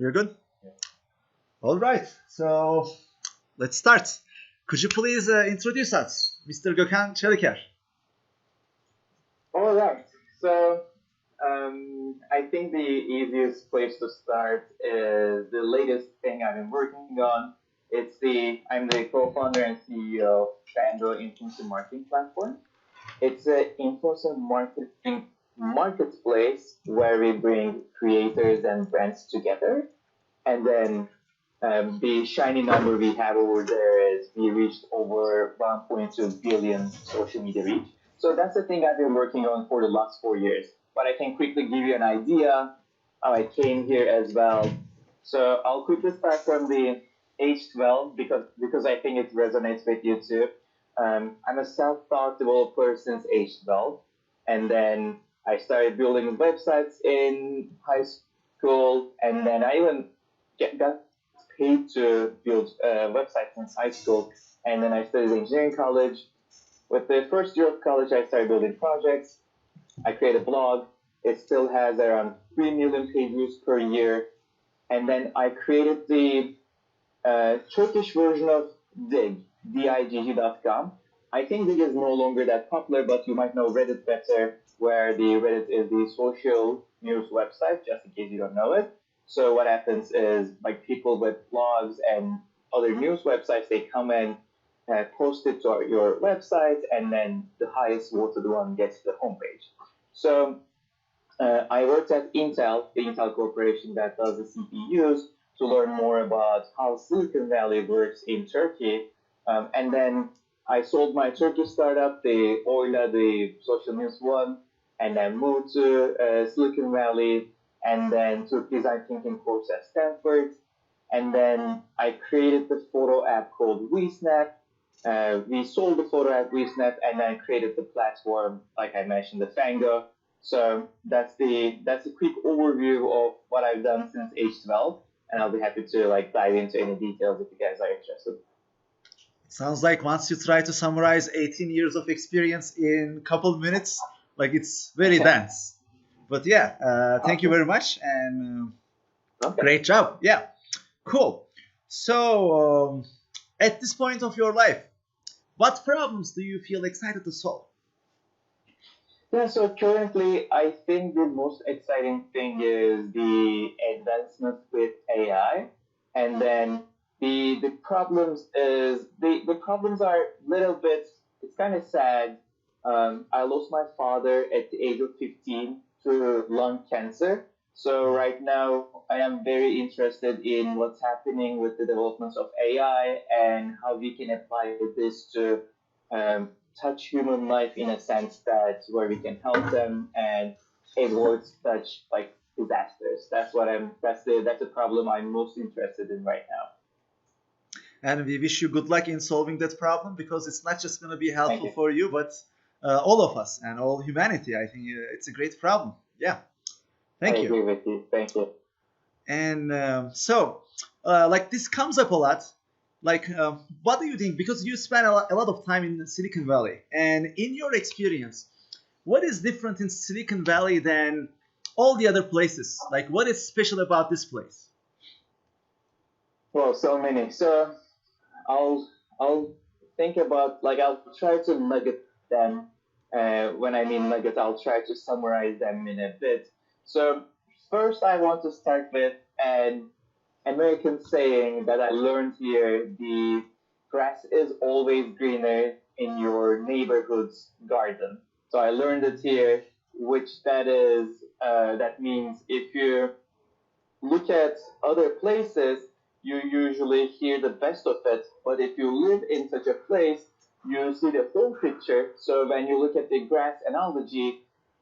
You're good? All right. So let's start. Could you please introduce us, Mr. Gokhan Celiker? All right. So I think the easiest place to start is the latest thing I've been working on. I'm the co-founder and CEO of Tango Influencer Marketing Platform. It's an influencer marketing marketplace where we bring creators and brands together. And then the shiny number we have over there is we reached over 1.2 billion social media reach. So that's the thing I've been working on for the last 4 years. But I can quickly give you an idea how I came here as well. So I'll quickly start from the age 12 because I think it resonates with you too. I'm a self-taught developer since age 12. And then I started building websites in high school. And then I even got paid to build websites in high school. And then I studied engineering college. With the first year of college, I started building projects. I created a blog. It still has around 3 million page views per year. And then I created the Turkish version of Dig, digg.com. I think Dig is no longer that popular, but you might know Reddit better, where the Reddit is the social news website, just in case you don't know it. So what happens is, like, people with blogs and other news websites, they come and post it to your website, and then the highest voted one gets the homepage. So I worked at Intel, the Intel Corporation that does the CPUs, to learn more about how Silicon Valley works in Turkey. And then I sold my Turkish startup, the Oyla, the social news one, and then moved to Silicon Valley, and then took design thinking course at Stanford. And then I created the photo app called WeSnap. We sold the photo app WeSnap, and I created the platform, like I mentioned, the Fango. So that's a quick overview of what I've done since age 12, and I'll be happy to dive into any details if you guys are interested. Sounds like once you try to summarize 18 years of experience in a couple minutes, it's very dense. But yeah, thank you very much, and great job. Yeah, cool. So at this point of your life, what problems do you feel excited to solve? Yeah, so currently I think the most exciting thing is the advancement with AI. And then the problems is the problems are a little bit, it's kind of sad. I lost my father at the age of 15 to lung cancer. So right now I am very interested in what's happening with the developments of AI and how we can apply this to touch human life in a sense that where we can help them and avoid such disasters. That's the problem I'm most interested in right now. And we wish you good luck in solving that problem, because it's not just going to be helpful for you, but all of us and all humanity. I think it's a great problem. Yeah. Thank you. I agree with you. Thank you. And this comes up a lot. What do you think? Because you spent a lot of time in Silicon Valley, and in your experience, what is different in Silicon Valley than all the other places? What is special about this place? Well, so many. So I'll think about I'll try to nugget them. When I mean nuggets, I'll try to summarize them in a bit. So first, I want to start with an American saying that I learned here: the grass is always greener in your neighborhood's garden. So I learned it here, which that means if you look at other places, you usually hear the best of it. But if you live in such a place, you see the whole picture. So when you look at the grass analogy,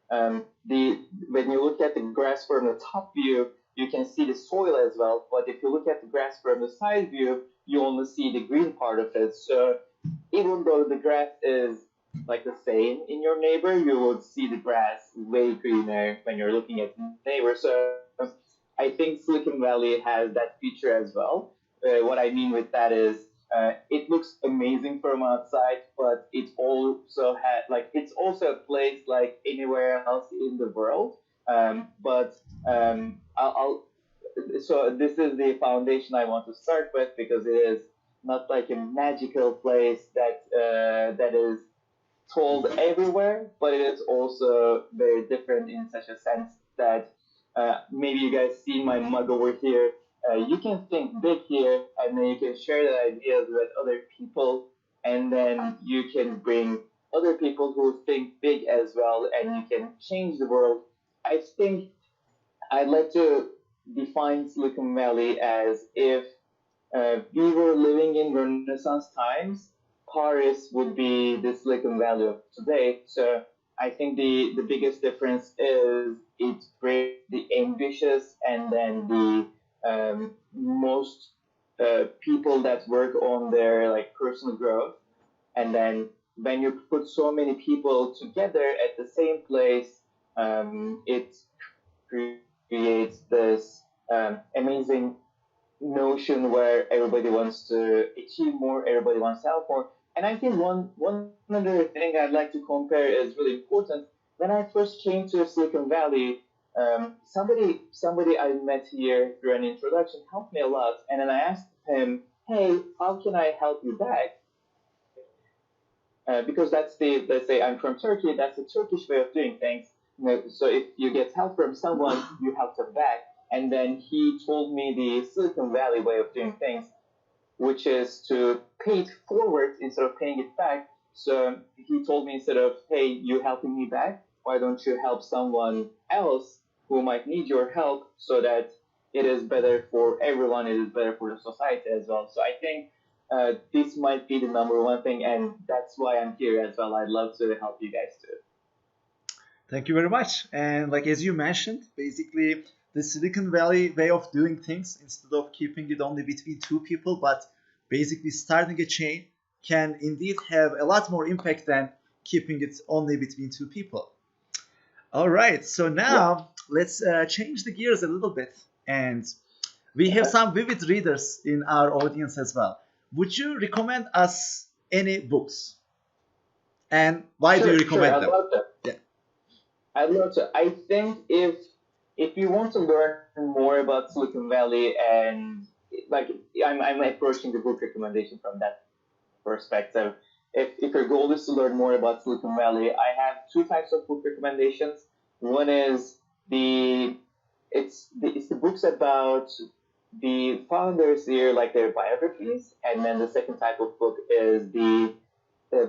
when you look at the grass from the top view, you can see the soil as well. But if you look at the grass from the side view, you only see the green part of it. So even though the grass is the same in your neighbor, you would see the grass way greener when you're looking at the neighbor. So I think Silicon Valley has that feature as well. What I mean with that is it looks amazing from outside, but it's also it's also a place like anywhere else in the world. I'll so this is the foundation I want to start with because it is not like a magical place that is told everywhere, but it is also very different in such a sense that maybe you guys see my mug over here. You can think big here, and then you can share the ideas with other people, and then you can bring other people who think big as well, and you can change the world. I think I'd like to define Silicon Valley as if we were living in Renaissance times, Paris would be the Silicon Valley of today. So I think the biggest difference is it brings the ambitious and then the most people that work on their like personal growth. And then when you put so many people together at the same place, it creates this amazing notion where everybody wants to achieve more, everybody wants to help more. And I think one other thing I'd like to compare is really important. When I first came to Silicon Valley, somebody I met here through an introduction helped me a lot, and then I asked him, "Hey, how can I help you back?" Because that's the let's say I'm from Turkey, that's the Turkish way of doing things. So if you get help from someone, you help them back. And then he told me the Silicon Valley way of doing things, which is to pay it forward instead of paying it back. So he told me instead of, hey, you helping me back, why don't you help someone else who might need your help so that it is better for everyone, it is better for the society as well. So I think this might be the number one thing, and that's why I'm here as well. I'd love to help you guys too. Thank you very much. And like as you mentioned, basically the Silicon Valley way of doing things, instead of keeping it only between two people, but basically starting a chain, can indeed have a lot more impact than keeping it only between two people. All right, so Yeah. now let's change the gears a little bit. And we have Okay. some vivid readers in our audience as well. Would you recommend us any books? And why do you Sure. recommend I'd them? love to. Yeah. I'd love to. I think if you want to learn more about Silicon Valley and like I'm approaching the book recommendation from that perspective. If your goal is to learn more about Silicon Valley, I have two types of book recommendations. One is it's the books about the founders here, like their biographies, and then the second type of book is the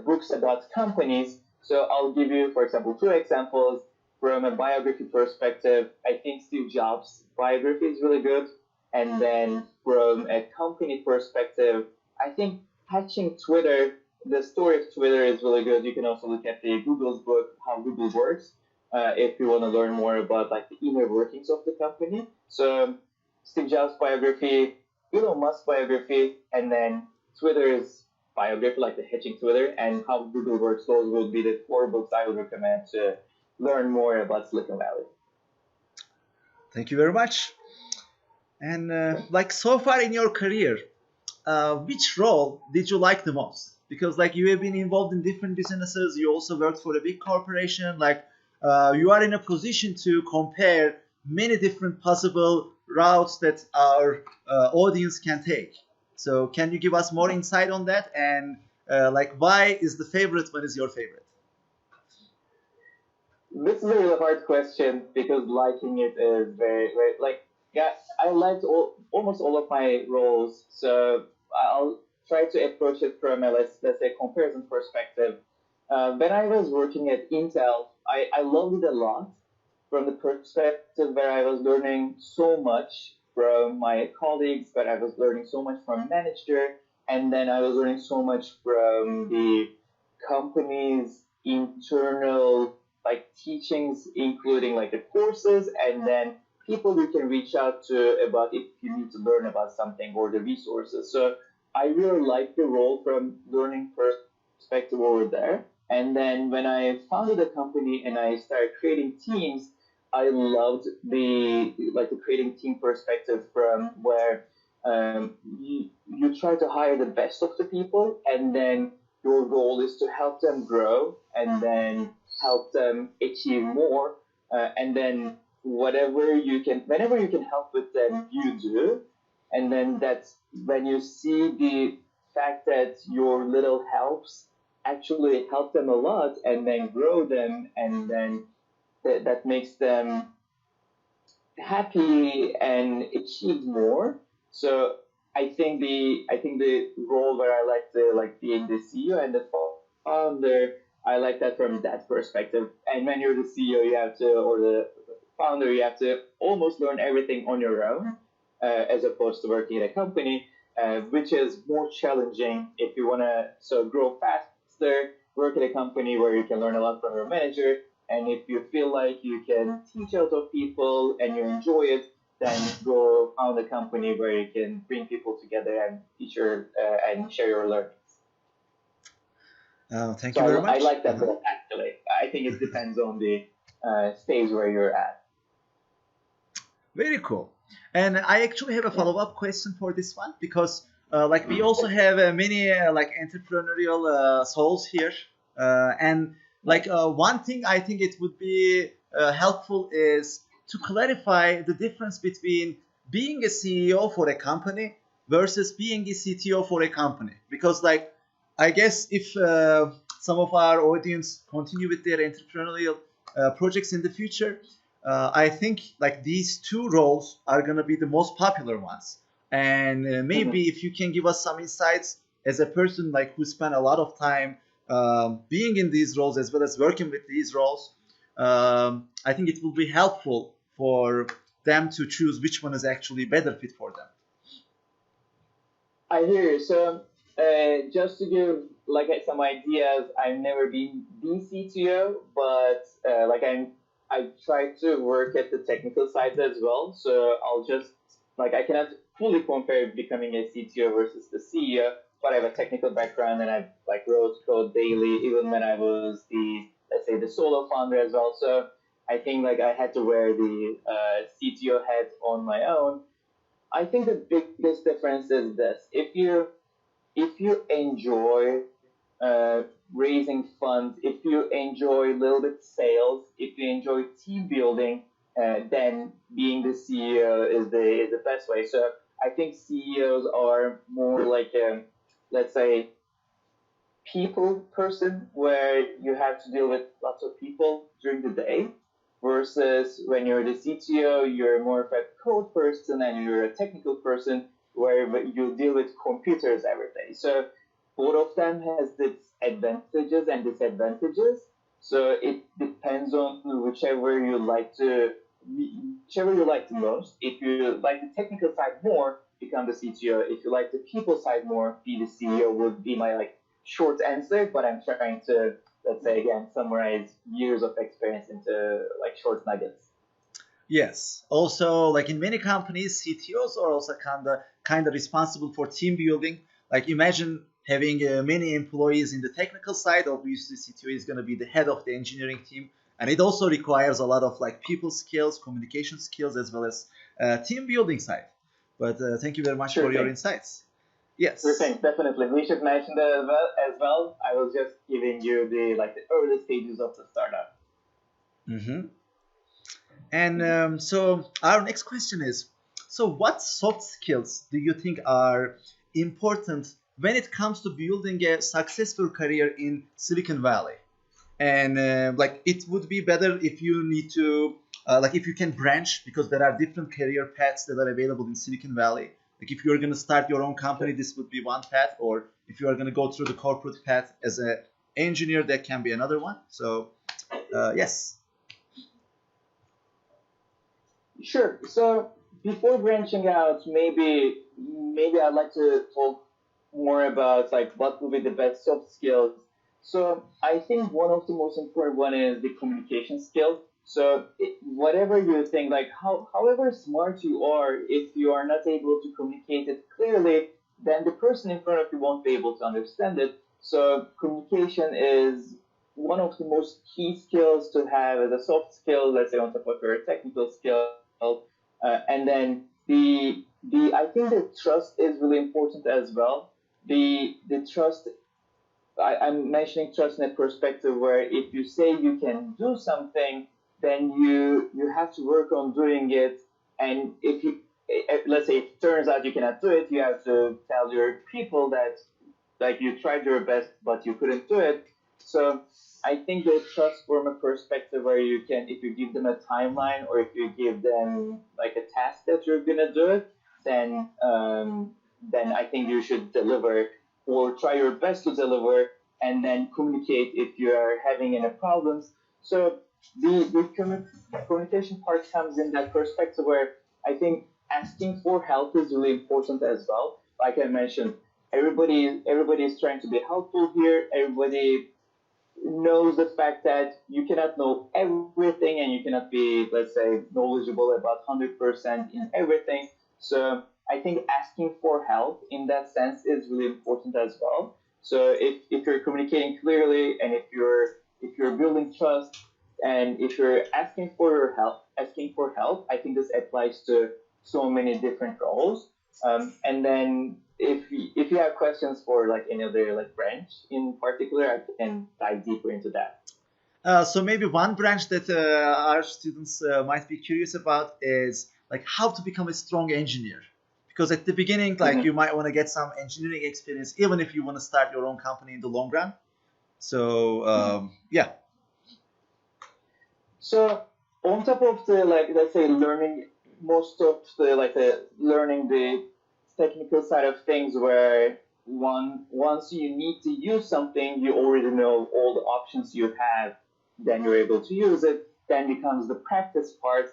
books about companies. So I'll give you, for example, two examples from a biography perspective. I think Steve Jobs' biography is really good, and then from a company perspective, I think Hatching Twitter, the story of Twitter is really good. You can also look at the Google's book, How Google Works, if you want to learn more about like the inner workings of the company. So Steve Jobs' biography, Elon Musk's biography, and then Twitter's biography, like the Hatching Twitter, and How Google Works. Those will be the four books I would recommend to learn more about Silicon Valley. Thank you very much. And like so far in your career, which role did you like the most? Because like you have been involved in different businesses, you also worked for a big corporation. Like you are in a position to compare many different possible routes that our audience can take. So can you give us more insight on that? And like why is the favorite one is your favorite? This is a really hard question because liking it is very like yeah. I liked almost all of my roles, so I'll try to approach it from a let's say comparison perspective. When I was working at Intel, I loved it a lot from the perspective where I was learning so much from my colleagues, but I was learning so much from manager, and then I was learning so much from the company's internal like teachings, including like the courses, and then people you can reach out to about if you need to learn about something or the resources. So I really like the role from learning perspective over there. And then when I founded a company and I started creating teams, I loved the like the creating team perspective from where you try to hire the best of the people, and then your goal is to help them grow and then help them achieve more. And then whenever you can help with them, you do. And then that's when you see the fact that your little helps actually help them a lot and then grow them, and then that makes them happy and achieve more. So I think the role where I like to like being the CEO and the founder, I like that from that perspective. And when you're the CEO, you have to, or the founder, you have to almost learn everything on your own, as opposed to working in a company, which is more challenging if you want to so grow faster. Work at a company where you can learn a lot from your manager, and if you feel like you can teach a lot of people and you enjoy it, then go found a company where you can bring people together and teach and share your learnings. Thank you very So I much. like that both actually. I think it depends on the stage where you're at. Very cool. And I actually have a follow-up question for this one because, like, we also have many like entrepreneurial souls here, and like one thing I think it would be helpful is to clarify the difference between being a CEO for a company versus being a CTO for a company. Because, like, I guess if some of our audience continue with their entrepreneurial projects in the future, I think like these two roles are gonna be the most popular ones. And maybe if you can give us some insights as a person like who spent a lot of time being in these roles as well as working with these roles, I think it will be helpful for them to choose which one is actually better fit for them. I hear you. So, just to give like some ideas, I've never been the CTO, but I try to work at the technical side as well. So I'll just like I cannot fully compare becoming a CTO versus the CEO, but I have a technical background and I like wrote code daily, even when I was the let's say the solo founder as well. So I think like I had to wear the CTO hat on my own. I think the biggest difference is this: if you enjoy uh, raising funds, if you enjoy a little bit sales, if you enjoy team building, then being the CEO is the best way. So I think CEOs are more like let's say people person where you have to deal with lots of people during the day versus when you're the CTO, you're more of a code person and you're a technical person where you deal with computers every day. So both of them has its advantages and disadvantages. So it depends on whichever you like the most. If you like the technical side more, become the CTO. If you like the people side more, be the CEO would be my like short answer, but I'm trying to, let's say again, summarize years of experience into like short nuggets. Yes. Also, like in many companies, CTOs are also kind of responsible for team building. Like imagine having many employees in the technical side. Obviously, CTO is going to be the head of the engineering team, and it also requires a lot of like people skills, communication skills, as well as team building side. But thank you very much Sure for your thing. insights. Sure Yes. thing. Definitely. We should mention that as well. I was just giving you the early stages of the startup. Hmm. And so our next question is, so what soft skills do you think are important when it comes to building a successful career in Silicon Valley? And like it would be better if you need to, like if you can branch because there are different career paths that are available in Silicon Valley. Like if you're going to start your own company, Sure. this would be one path, or if you are going to go through the corporate path as an engineer, that can be another one. So yes. Sure. So before branching out, maybe I'd like to talk more about like what would be the best soft skills. So I think one of the most important one is the communication skill. So whatever you think, like however smart you are, if you are not able to communicate it clearly, then the person in front of you won't be able to understand it. So communication is one of the most key skills to have as a soft skill, let's say on top of your technical skill. And then the I think the trust is really important as well. The trust, I'm mentioning trust in a perspective where if you say you can do something, then you have to work on doing it. And if you let's say it turns out you cannot do it, you have to tell your people that like you tried your best but you couldn't do it. So I think the trust from a perspective where you can, if you give them a timeline or if you give them like a task that you're gonna do it, then I think you should deliver or try your best to deliver, and then communicate if you are having any problems. So the communication part comes in that perspective where I think asking for help is really important as well. Like I mentioned, everybody is trying to be helpful here. Everybody knows the fact that you cannot know everything and you cannot be, let's say, knowledgeable about 100% in everything. So I think asking for help in that sense is really important as well. So if you're communicating clearly and if you're building trust and if you're asking for help, I think this applies to so many different roles. And then if you have questions for like any other like branch in particular, I can dive deeper into that. So maybe one branch that our students might be curious about is like how to become a strong engineer. Because at the beginning, like you Mhm. might want to get some engineering experience, even if you want to start your own company in the long run. So yeah. So on top of the like let's say learning most of the like the learning the technical side of things where once you need to use something you already know all the options you have, then you're able to use it. Then becomes the practice part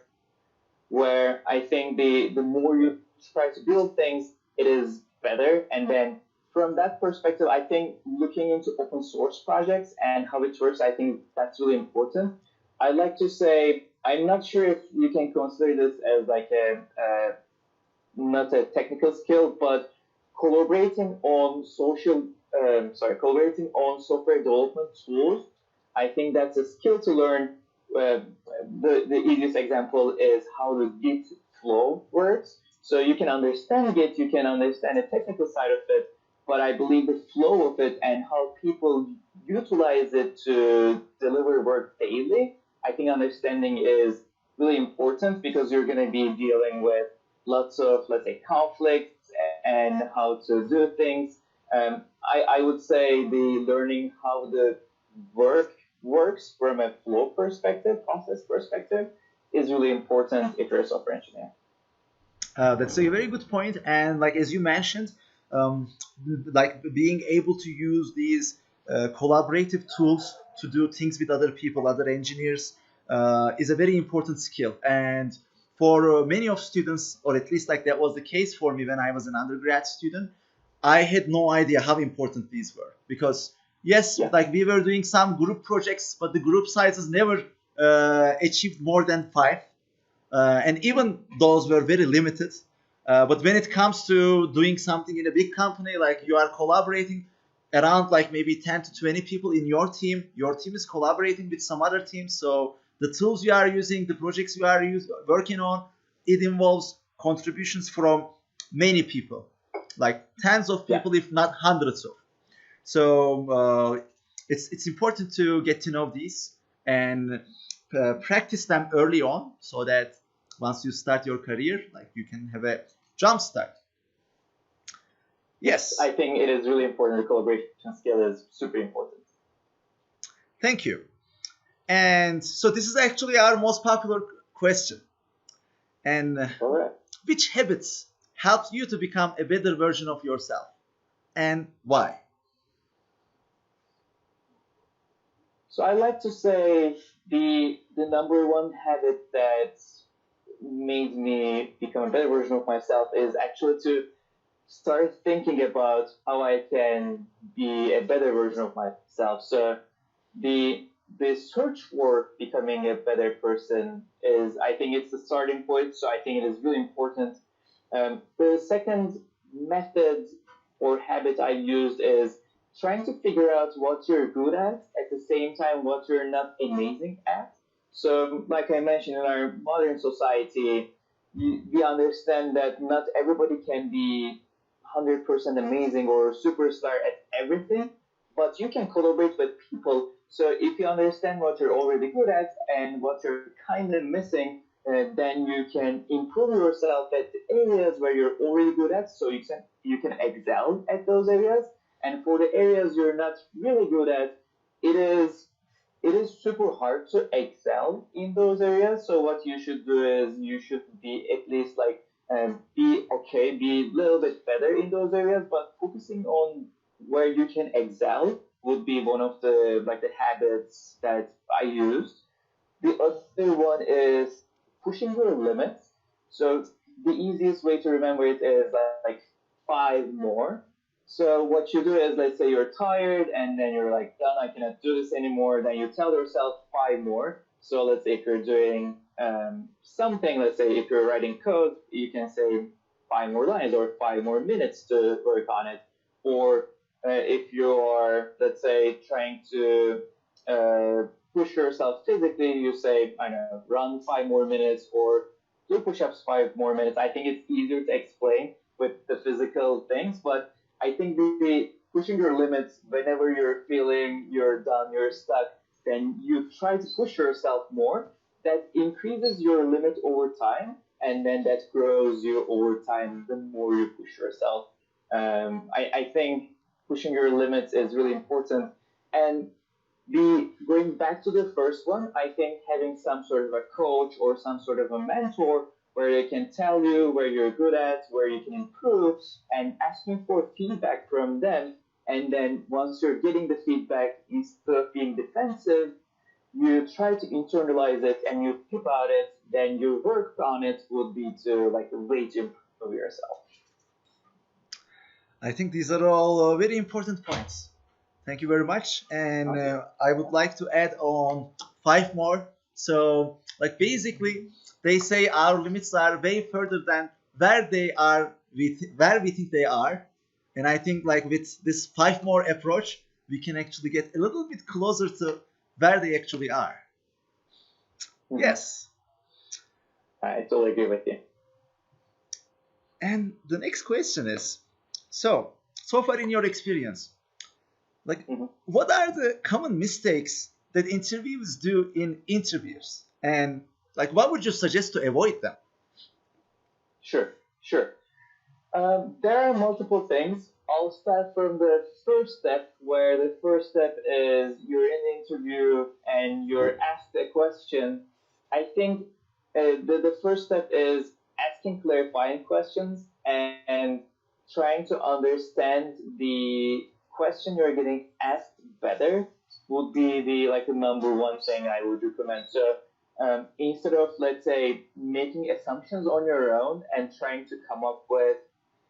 where I think the more you try to build things, it is better. And then from that perspective, I think looking into open source projects and how it works, I think that's really important. I like to say I'm not sure if you can consider this as like a not a technical skill, but collaborating on software development tools. I think that's a skill to learn. Uh, the easiest example is how the Git flow works. So you can understand Git, you can understand the technical side of it, but I believe the flow of it and how people utilize it to deliver work daily, I think understanding is really important because you're going to be dealing with lots of, let's say, conflicts and how to do things. I would say the learning how the work works from a flow perspective, process perspective, is really important if you're a software engineer. That's a very good point. And like as you mentioned, um, like being able to use these collaborative tools to do things with other people, other engineers, is a very important skill. And for many of students, or at least like that was the case for me when I was an undergrad student, I had no idea how important these were because yes, Yeah, like we were doing some group projects, but the group sizes never achieved more than five, and even those were very limited. But when it comes to doing something in a big company, like you are collaborating around like maybe 10 to 20 people in your team is collaborating with some other teams. So the tools you are using, the projects you are working on, it involves contributions from many people, like tens of yeah. people, if not hundreds of. So it's important to get to know these and practice them early on so that once you start your career, like you can have a jump start. Yes, Yes, I think it is really important. The collaboration skill is super important. thank you. And so this is actually our most popular question. And All right. which habits helped you to become a better version of yourself and why? So I like to say the number one habit that made me become a better version of myself is actually to start thinking about how I can be a better version of myself. So the the search for becoming a better person is, I think, it's the starting point. So I think it is really important. The second method or habit I used is trying to figure out what you're good at the same time what you're not amazing at. So, like I mentioned, in our modern society, we understand that not everybody can be 100% amazing or superstar at everything, but you can collaborate with people So if you understand what you're already good at and what you're kind of missing, then you can improve yourself at the areas where you're already good at, so you can excel at those areas. And for the areas you're not really good at, it is it is super hard to excel in those areas. So what you should do is you should be at least like be okay, be a little bit better in those areas, but focusing on where you can excel would be one of the like the habits that I used. The other one is pushing your limits. So the easiest way to remember it is like five more. So what you do is, let's say you're tired and then you're like, done, I cannot do this anymore. Then you tell yourself five more. So let's say if you're doing something, let's say if you're writing code, you can say five more lines or 5 more minutes to work on it. Or if you are, let's say, trying to uh, push yourself physically, you say, I don't know, run 5 more minutes or do push-ups 5 more minutes. I think it's easier to explain with the physical things, but I think the pushing your limits whenever you're feeling you're done, you're stuck, then you try to push yourself more. That increases your limit over time, and then that grows you over time the more you push yourself. I think pushing your limits is really important. And the going back to the first one, I think having some sort of a coach or some sort of a mentor where they can tell you where you're good at, where you can improve, and asking for feedback from them. And then once you're getting the feedback, instead of being defensive, you try to internalize it and you think about it, then you work on it would be to like a way to improve yourself. I think these are all very important points. Thank you very much. And I would like to add on five more. So, like basically, they say our limits are way further than where they are, where we think they are. And I think like with this five more approach, we can actually get a little bit closer to where they actually are. Mhm. Yes. I totally agree with you. And the next question is, so far in your experience, like Mhm. what are the common mistakes that interviewers do in interviews? And like what would you suggest to avoid them? Sure, sure. There are multiple things. I'll start from the first step, where the first step is you're in the interview and you're asked a question. I think the first step is asking clarifying questions and trying to understand the question you're getting asked better would be the like the number one thing I would recommend. So instead of, let's say, making assumptions on your own and trying to come up with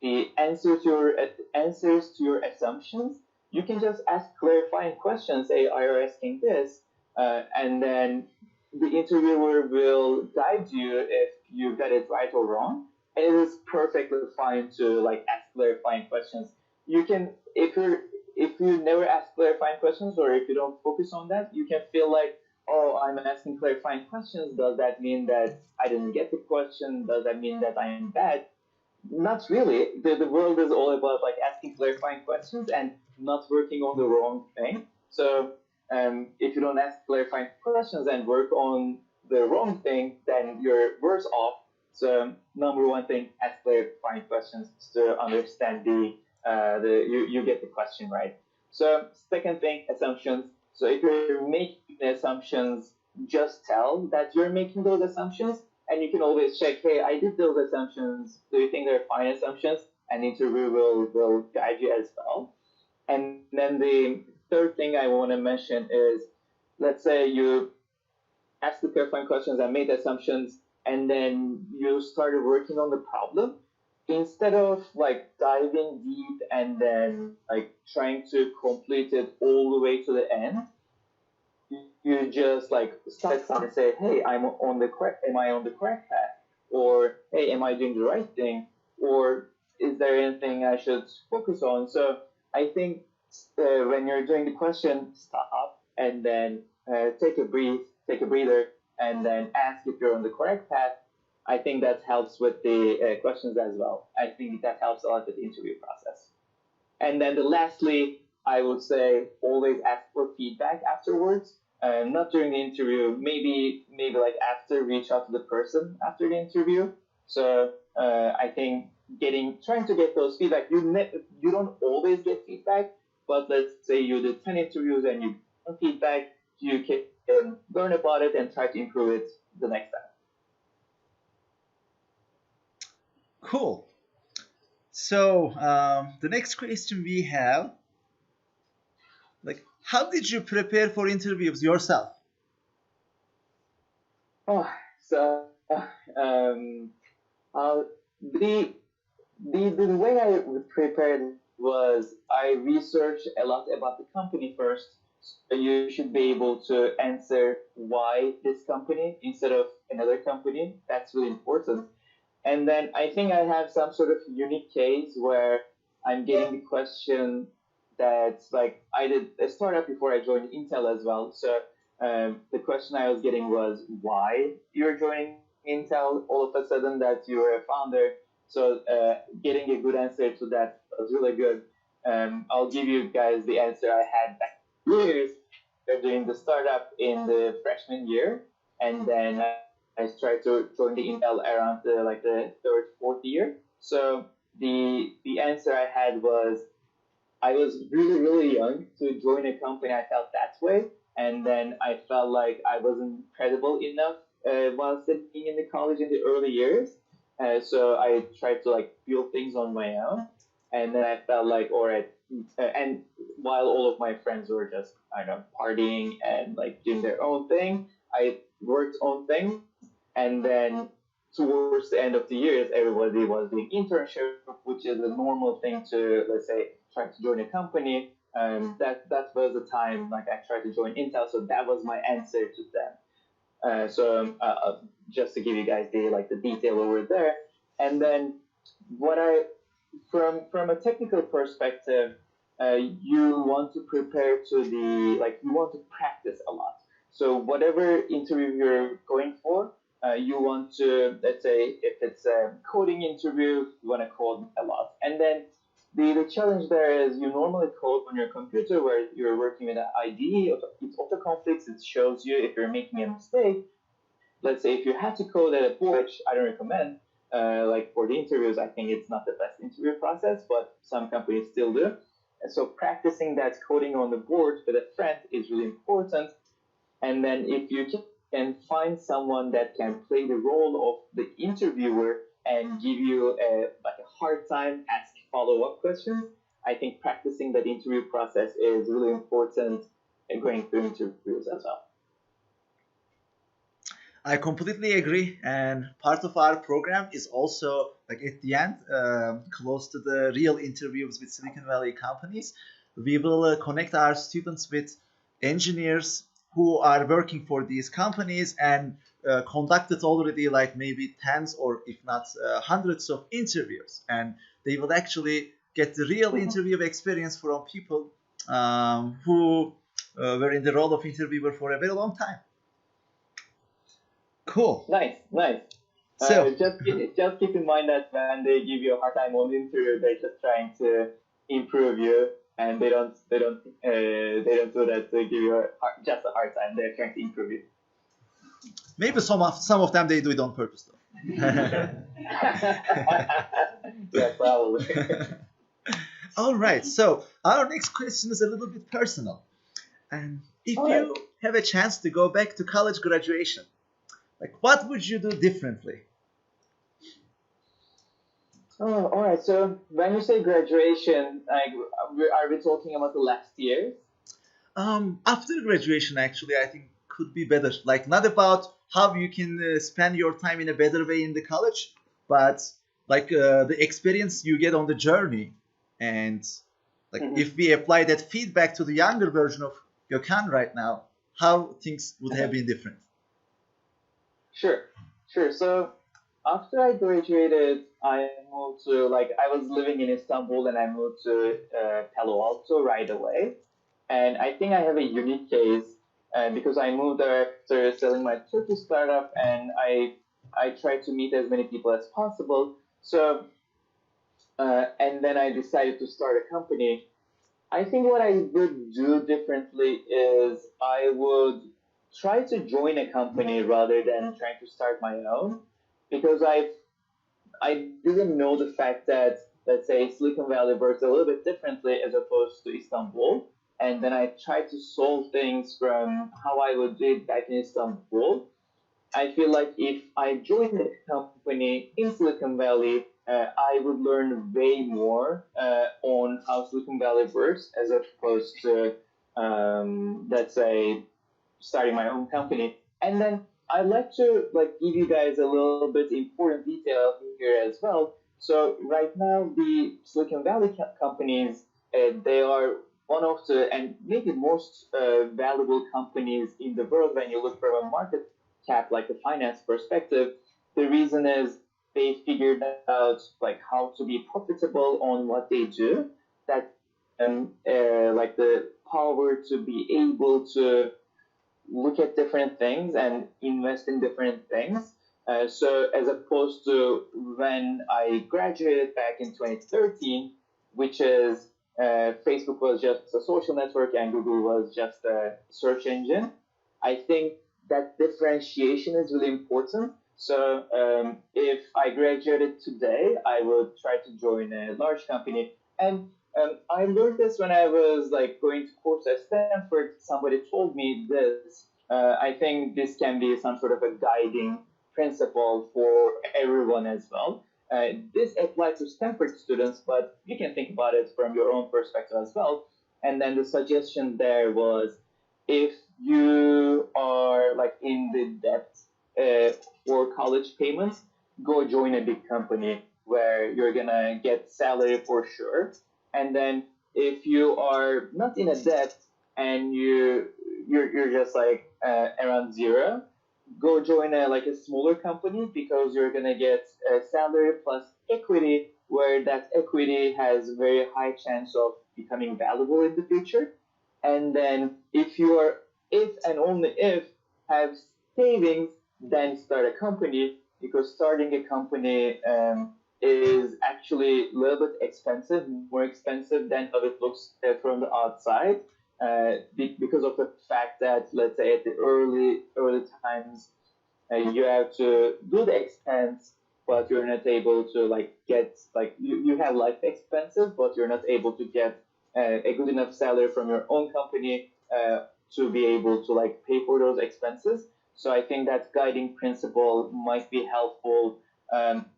the answers to your assumptions, you can just ask clarifying questions. Say, are you asking this? And then the interviewer will guide you if you got it right or wrong. And it is perfectly fine to like ask clarifying questions. You can, if you never ask clarifying questions or if you don't focus on that, you can feel like, oh, I'm asking clarifying questions. Does that mean that I didn't get the question? Does that mean that I'm bad? Not really. The world is all about like asking clarifying questions and not working on the wrong thing. So if you don't ask clarifying questions and work on the wrong thing, then you're worse off. So number one thing, ask clarifying questions to understand you get the question right. So second thing, assumptions. So if you're making assumptions, just tell that you're making those assumptions, and you can always check, hey, I did those assumptions. Do you think they're fine assumptions? And the interviewer will guide you as well. And then the third thing I want to mention is, let's say you asked the clarifying questions and made assumptions, and then you started working on the problem. Instead of like diving deep and then like trying to complete it all the way to the end, you just like start and say, hey, am I on the correct path? Or hey, am I doing the right thing? Or is there anything I should focus on? So I think when you're doing the question, stop and then take a breather, and then ask if you're on the correct path. I think that helps with the questions as well. I think that helps a lot with the interview process. And then lastly, I would say always ask for feedback afterwards. Not during the interview, maybe like after, reach out to the person after the interview. So I think trying to get those feedback. You don't always get feedback, but let's say you did 10 interviews and you get feedback, you can learn about it and try to improve it the next time. Cool. So the next question we have, like, how did you prepare for interviews yourself? Oh, so um, uh, the the way I prepared was I researched a lot about the company first. So you should be able to answer why this company instead of another company. That's really important. And then I think I have some sort of unique case where I'm getting the question that's like I did a startup before I joined Intel as well. So the question I was getting was why you're joining Intel all of a sudden that you're a founder. So getting a good answer to that was really good. I'll give you guys the answer I had back years. They're doing the startup in the freshman year, and then I tried to join the Intel around the third, fourth year. So the answer I had was I was really, really young to join a company. I felt that way. And then I felt like I wasn't credible enough while sitting in the college in the early years. So I tried to like build things on my own. And then I felt like, all right. And while all of my friends were just, I don't know, partying and like doing their own thing, I worked on things. And then towards the end of the years, everybody was doing internship, which is a normal thing to, let's say, try to join a company. That was the time like I tried to join Intel, so that was my answer to them. Just to give you guys the detail over there, and then what I from a technical perspective, you want to prepare to you want to practice a lot. So whatever interview you're going for, you want to, let's say if it's a coding interview, you want to code a lot, and then the challenge there is you normally code on your computer where you're working with an IDE. It autocompletes. It shows you if you're making a mistake. Let's say if you have to code at a board, which I don't recommend, like for the interviews, I think it's not the best interview process, but some companies still do. And so practicing that coding on the board with a friend is really important. And then if you can find someone that can play the role of the interviewer and give you a hard time, ask follow-up questions, I think practicing that interview process is really important in going through interviews as well. I completely agree, and part of our program is also like at the end, close to the real interviews with Silicon Valley companies. We will connect our students with engineers who are working for these companies and conducted already like maybe tens or if not hundreds of interviews, and they will actually get the real interview experience from people who were in the role of interviewer for a very long time. Cool. Nice, nice. So Just keep in mind that when they give you a hard time on the interview, they're just trying to improve you, and they don't do that to give you just a hard time. They're trying to improve you. maybe some of them they do it on purpose though. Yeah, probably. All right. So our next question is a little bit personal. And if All right. you have a chance to go back to college graduation, like what would you do differently? Oh, all right. So when you say graduation, like, are we talking about the last year? After graduation, actually, I think could be better. Like not about how you can spend your time in a better way in the college, but like the experience you get on the journey, and like Mm-hmm. if we apply that feedback to the younger version of Gokhan right now, how things would have been different. Sure, sure. So after I graduated, I moved to I was living in Istanbul and I moved to Palo Alto right away. And I think I have a unique case because I moved there after selling my Turkish startup, and I tried to meet as many people as possible. So and then I decided to start a company. I think what I would do differently is I would try to join a company rather than trying to start my own, because I didn't know the fact that, let's say, Silicon Valley works a little bit differently as opposed to Istanbul. And then I tried to solve things from how I would do it back in Istanbul. I feel like if I joined a company in Silicon Valley, I would learn way more on how Silicon Valley works as opposed to, let's say, starting my own company. And then I'd like to like give you guys a little bit important detail here as well. So right now, the Silicon Valley companies, they are one of the and maybe most valuable companies in the world when you look from a market cap, like the finance perspective. The reason is they figured out like how to be profitable on what they do. That like the power to be able to look at different things and invest in different things. So as opposed to when I graduated back in 2013, which is Facebook was just a social network and Google was just a search engine. I think that differentiation is really important. So if I graduated today, I would try to join a large company. And I learned this when I was like going to course at Stanford. Somebody told me this. I think this can be some sort of a guiding principle for everyone as well. This applies to Stanford students, but you can think about it from your own perspective as well. And then the suggestion there was if you are like in the debt for college payments, go join a big company where you're gonna get salary for sure. And then if you are not in a debt and you're just like around zero, go join a like a smaller company because you're gonna get a salary plus equity, where that equity has very high chance of becoming valuable in the future. And then if and only if have savings, then start a company, because starting a company is actually a little bit expensive, more expensive than how it looks from the outside, because of the fact that, let's say, at the early times, you have to do the expense, but you're not able to like get like you have life expenses, but you're not able to get a good enough salary from your own company to be able to like pay for those expenses. So I think that guiding principle might be helpful.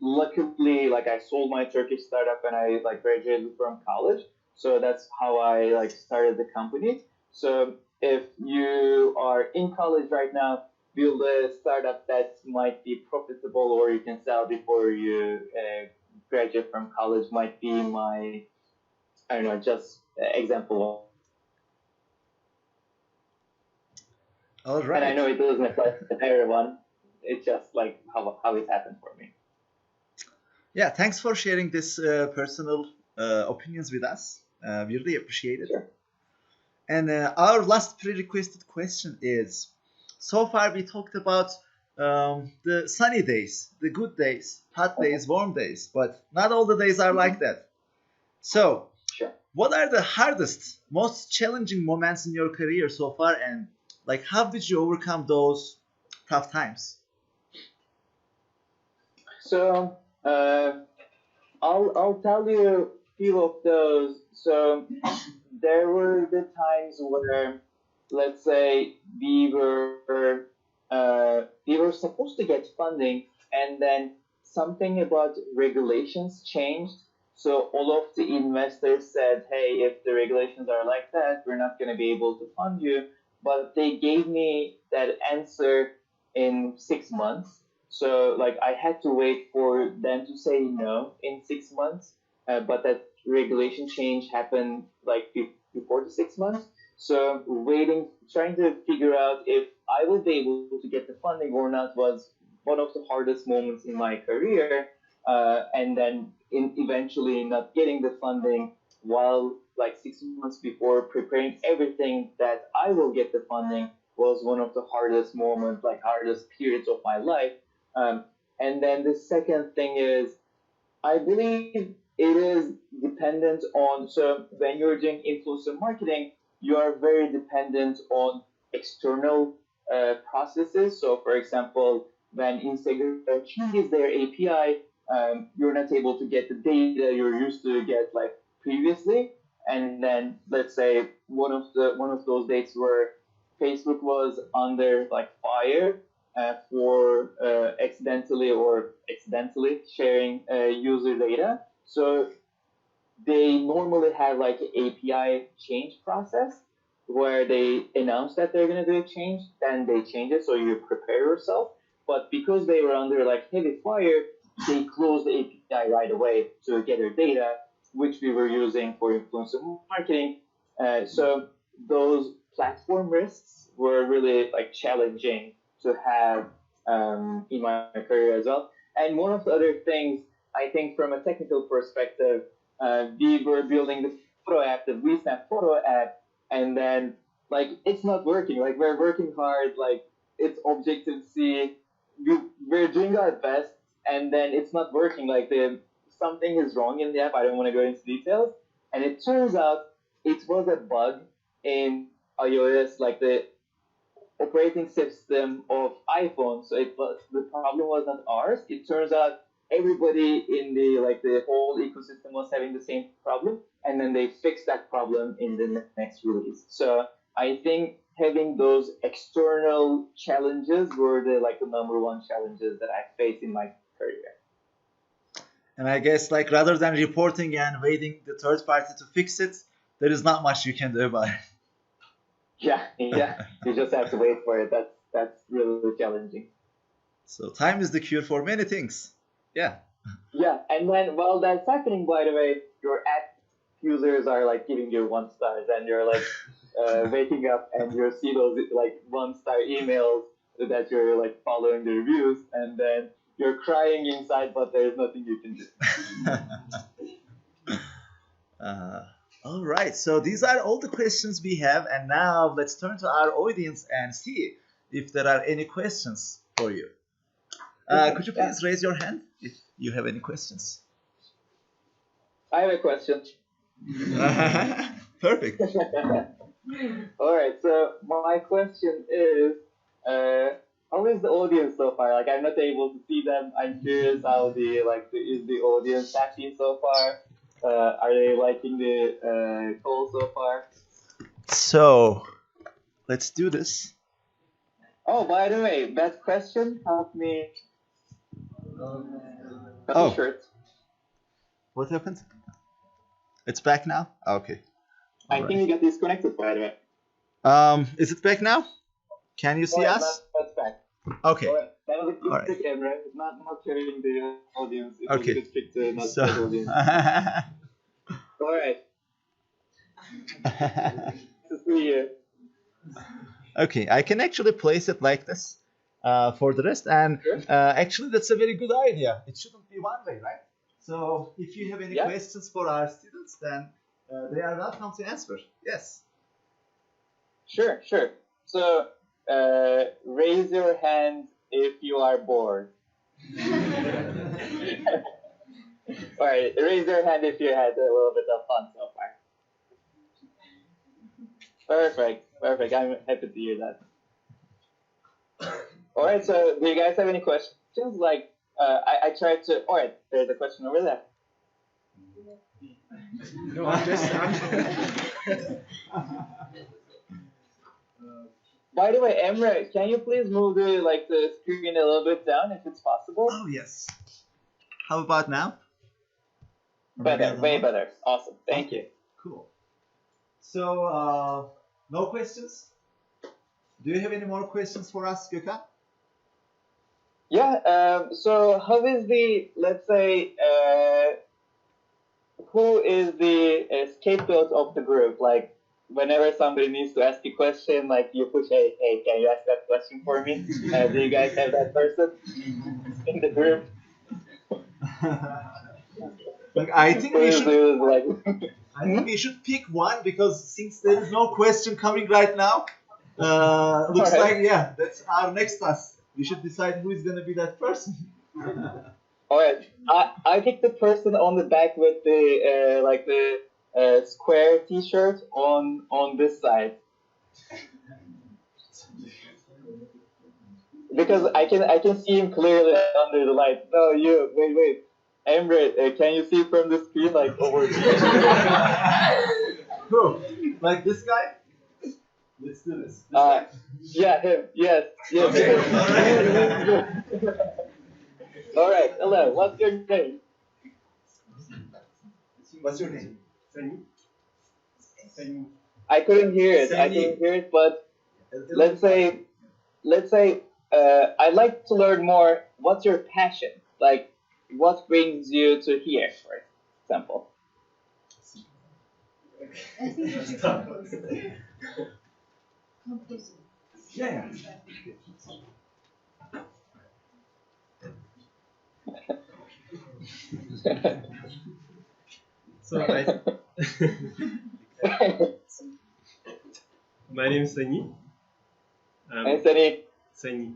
Luckily, like I sold my Turkish startup when I like graduated from college, so that's how I like started the company. So if you are in college right now, build a startup that might be profitable or you can sell before you graduate from college might be my, I don't know, just example. All And I right. know it doesn't apply to everyone. It's just like how it happened for me. Yeah, thanks for sharing this personal opinions with us. We really appreciate it. Sure. And our last pre-requested question is: so far we talked about the sunny days, the good days, hot Okay. days, warm days, but not all the days are like Mm-hmm. that. So, Sure. what are the hardest, most challenging moments in your career so far, and like how did you overcome those tough times? So I'll tell you a few of those. So there were the times where, let's say, we were supposed to get funding, and then something about regulations changed. So all of the investors said, "Hey, if the regulations are like that, we're not going to be able to fund you." But they gave me that answer in 6 months. So like I had to wait for them to say no in 6 months, but that regulation change happened like before the 6 months. So waiting, trying to figure out if I will be able to get the funding or not was one of the hardest moments in my career. And then eventually not getting the funding while like 6 months before preparing everything that I will get the funding was one of the hardest moments, like hardest periods of my life. Um, and then the second thing is I believe it is dependent on, so when you're doing influencer marketing, you are very dependent on external processes. So for example, when Instagram changes their API, you're not able to get the data you're used to get like previously. And then let's say one of those dates where Facebook was under like fire for accidentally sharing user data. So they normally have like an API change process where they announce that they're going to do a change, then they change it, so you prepare yourself. But because they were under like heavy fire, they closed the API right away to get their data, which we were using for influencer marketing. So those platform risks were really like challenging to have in my career as well. And one of the other things I think from a technical perspective, we were building the photo app, the WeSnap photo app, and then like it's not working. Like we're working hard, like it's Objective C, we're doing our best, and then it's not working. Like something is wrong in the app. I don't want to go into details, and it turns out it was a bug in iOS, like the operating system of iPhone. So the problem was not ours. It turns out everybody in the whole ecosystem was having the same problem, and then they fixed that problem in the next release. So I think having those external challenges were the number one challenges that I faced in my career. And I guess like rather than reporting and waiting the third party to fix it, there is not much you can do about it. Yeah, you just have to wait for it. That's really challenging. So time is the cure for many things. Yeah. Yeah, and then while that's happening, by the way, your app users are like giving you 1 stars, and you're like waking up and you see those like 1-star emails that you're like following the reviews, and then you're crying inside, but there's nothing you can do. All right, so these are all the questions we have, and now let's turn to our audience and see if there are any questions for you. Could you please raise your hand if you have any questions? I have a question. Perfect. All right, so my question is, how is the audience so far? Like, I'm not able to see them. I'm curious how is the audience happy so far? Are they liking the call so far? So, let's do this. Oh, by the way, that question helped me. Oh. Shirt. What happened? It's back now? Okay. I think you got disconnected, by the way. Is it back now? Can you see us? That's back. Okay. All right. That was a good trick, Emre. Not sharing the audience. It was a good trick to not share the audience. All right. To see you. Okay, I can actually place it like this for the rest, and actually that's a very good idea. It shouldn't be one way, right? So if you have any questions for our students, then they are welcome to answer. Yes. Sure. So raise your hand if you are bored. All right, raise your hand if you had a little bit of fun so far. Perfect. I'm happy to hear that. All right, so do you guys have any questions? Like, I tried to. All right, there's a question over there. No, I'm just. By the way, Emre, can you please move the screen a little bit down if it's possible? Oh yes. How about now? Better, way better. Awesome. Thank you. Cool. So, no questions? Do you have any more questions for us, Gokhan? Yeah. So, how is let's say, who is the scapegoat of the group? Like, whenever somebody needs to ask a question, like you push, hey, can you ask that question for me? Do you guys have that person in the group? Like, I think we should pick one, because since there is no question coming right now, looks like that's our next task. We should decide who is gonna be that person. All right. I picked the person on the back with the like the square T-shirt on this side because I can see him clearly under the light. No, you wait. Emre, can you see from the screen like over here? Who? Like this guy? Let's do this. Yeah, him. Yes. Okay. All right. Hello. What's your name? What's your name? I couldn't hear it. But let's say I'd like to learn more. What's your passion? Like, what brings you to here, for example? I think you should compose. Compose. Yeah. So my name is Sani. Anthony, Sani.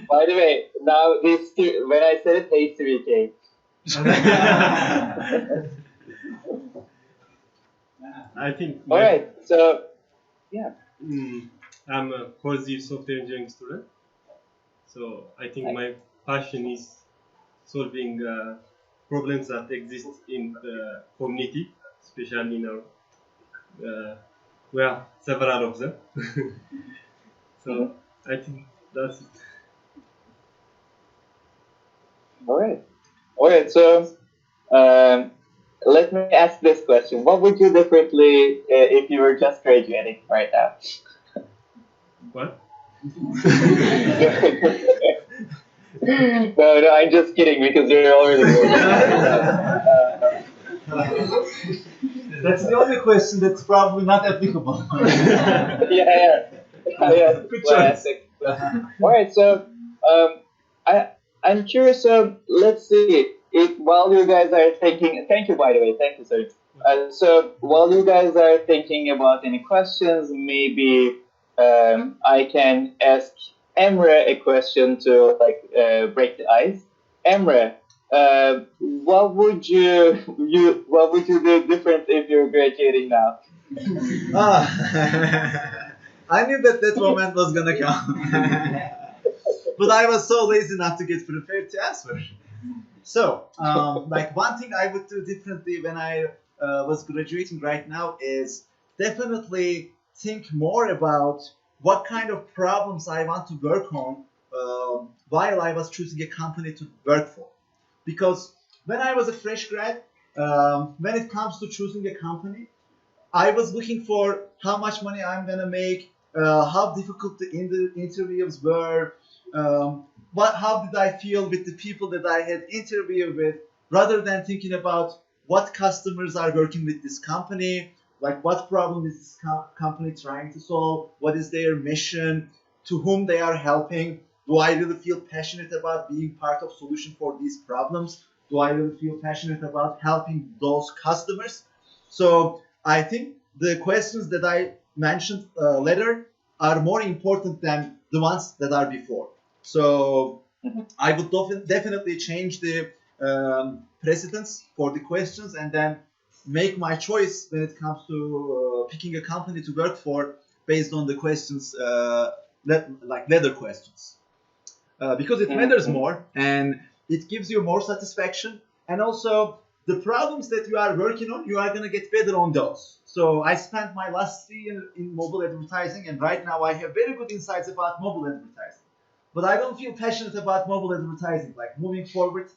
by the way, now this when I said it, pastry cake. I think All right. So, yeah. I'm a fourth year software engineering student. So I think my passion is solving problems that exist in the community, especially in our well, several of them. So I think that's it. All right. So, let me ask this question: what would you do differently if you were just graduating right now? What? No, I'm just kidding because you're already That's the only question that's probably not applicable. yeah. Good choice. All right, so I'm curious. Let's see. While you guys are thinking, thank you, by the way, thank you, sir. So while you guys are thinking about any questions, maybe I can ask Emre a question to break the ice. Emre, what would you do different if you're graduating now? I knew that moment was gonna come, but I was so lazy not to get prepared to answer. So, one thing I would do differently when I was graduating right now is definitely think more about what kind of problems I want to work on while I was choosing a company to work for. Because when I was a fresh grad, when it comes to choosing a company, I was looking for how much money I'm gonna make, how difficult the interviews were, how did I feel with the people that I had interviewed with, rather than thinking about what customers are working with this company, like what problem is this company trying to solve, what is their mission, to whom they are helping, do I really feel passionate about being part of solution for these problems, do I really feel passionate about helping those customers. So I think the questions that I mentioned later are more important than the ones that are before. So I would definitely change the precedence for the questions and then make my choice when it comes to picking a company to work for based on the questions, like leather questions. Because it matters more and it gives you more satisfaction, and also the problems that you are working on, you are going to get better on those. So I spent my last 3 years in mobile advertising, and right now I have very good insights about mobile advertising. But I don't feel passionate about mobile advertising. Like moving forward,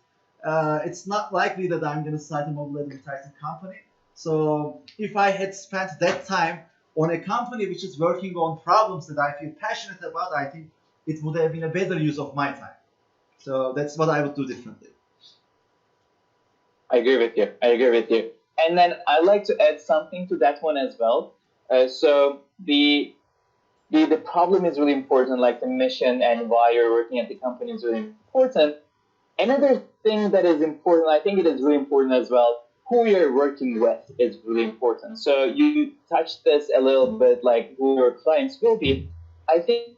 it's not likely that I'm going to start a mobile advertising company. So if I had spent that time on a company which is working on problems that I feel passionate about, I think it would have been a better use of my time. So that's what I would do differently. I agree with you. And then I'd like to add something to that one as well. So the problem is really important, like the mission and why you're working at the company is really important. Another thing that is important, I think it is really important as well, who you're working with is really important. So you touched this a little bit, like who your clients will be. I think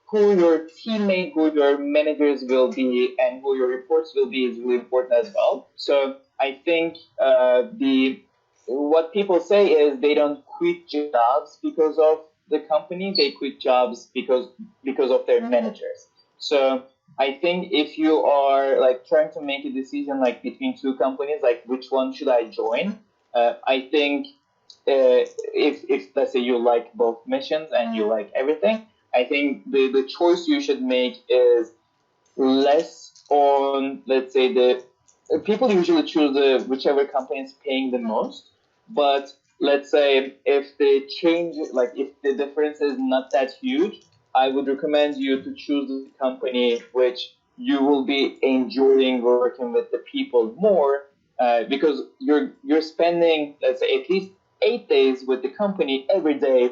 who your teammate, who your managers will be, and who your reports will be is really important as well. So I think the what people say is they don't quit jobs because of the company; they quit jobs because of their managers. So I think if you are like trying to make a decision like between two companies, like which one should I join, I think if let's say you like both missions and you like everything, I think the choice you should make is less on, let's say, the people usually choose the whichever company is paying the most, but let's say if the change, like if the difference is not that huge, I would recommend you to choose the company which you will be enjoying working with the people more, because you're spending, let's say, at least 8 days with the company every day.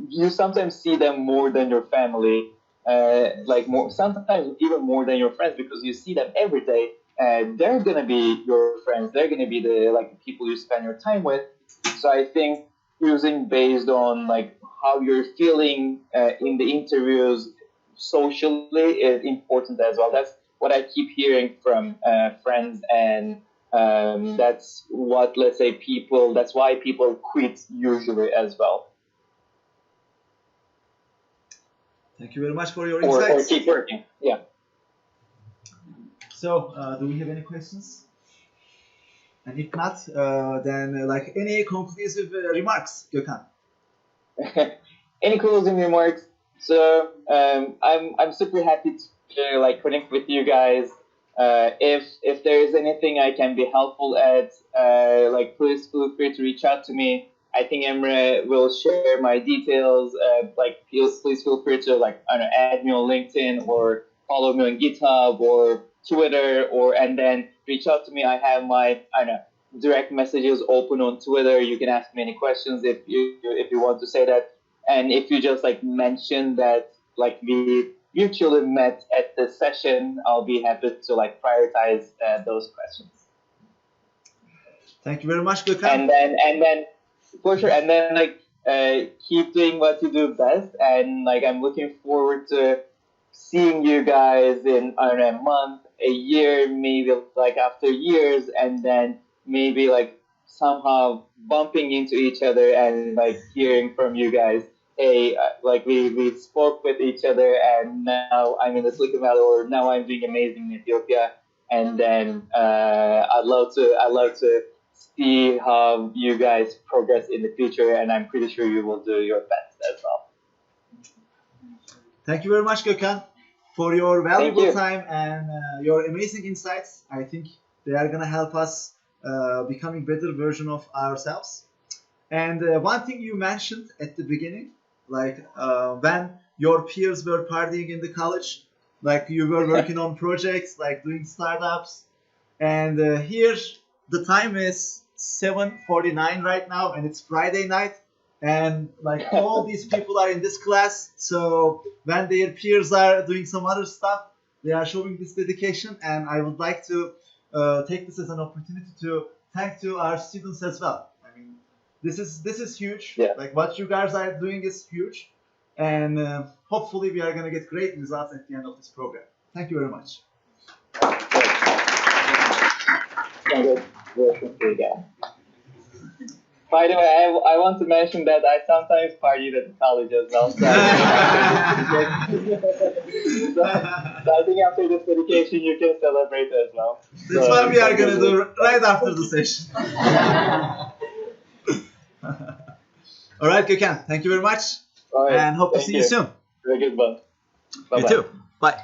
You sometimes see them more than your family, like more sometimes even more than your friends, because you see them every day. They're gonna be your friends. They're gonna be the like the people you spend your time with. So I think choosing based on like how you're feeling in the interviews socially is important as well. That's what I keep hearing from friends, and that's what, let's say, people. That's why people quit usually as well, Thank you very much for your or insights. keep working. Yeah. So, do we have any questions? And if not, then like any conclusive remarks, Gökhan? Any closing remarks? So I'm super happy to like connect with you guys. If there is anything I can be helpful at, like please feel free to reach out to me. I think Emre will share my details. Like please feel free to like I don't know, add me on LinkedIn or follow me on GitHub or Twitter, or and then reach out to me. I have my I don't know, direct messages open on Twitter. You can ask me any questions if you want to say that, and if you just like mention that like we mutually met at the session, I'll be happy to like prioritize those questions. Thank you very much, Gökhan. And then for sure, and then like keep doing what you do best, and like I'm looking forward to seeing you guys in I don't know, a month, a year, maybe like after years, and then maybe like somehow bumping into each other and like hearing from you guys. Hey, like we spoke with each other, and now I'm in the Silicon Valley, or now I'm doing amazing in Ethiopia, and then I'd love to see how you guys progress in the future, and I'm pretty sure you will do your best as well. Thank you very much, Gökhan, for your Thank valuable you. time and your amazing insights. I think they are gonna help us becoming better version of ourselves. And one thing you mentioned at the beginning, like when your peers were partying in the college, like you were working on projects, like doing startups, and here the time is 7:49 right now, and it's Friday night, and like all these people are in this class. So when their peers are doing some other stuff, they are showing this dedication, and I would like to take this as an opportunity to thank to our students as well. I mean, this is huge. Yeah. Like what you guys are doing is huge, and hopefully we are gonna get great results at the end of this program. Thank you very much. Congratulations to you guys. By the way, I want to mention that I sometimes partied at the college as well. So, so I think after this dedication, you can celebrate as well. That's what we are gonna do right after the session. All right, Gökhan. Thank you very much, All right, and hope to thank see you soon. Have a good one. You Bye-bye. too. Bye.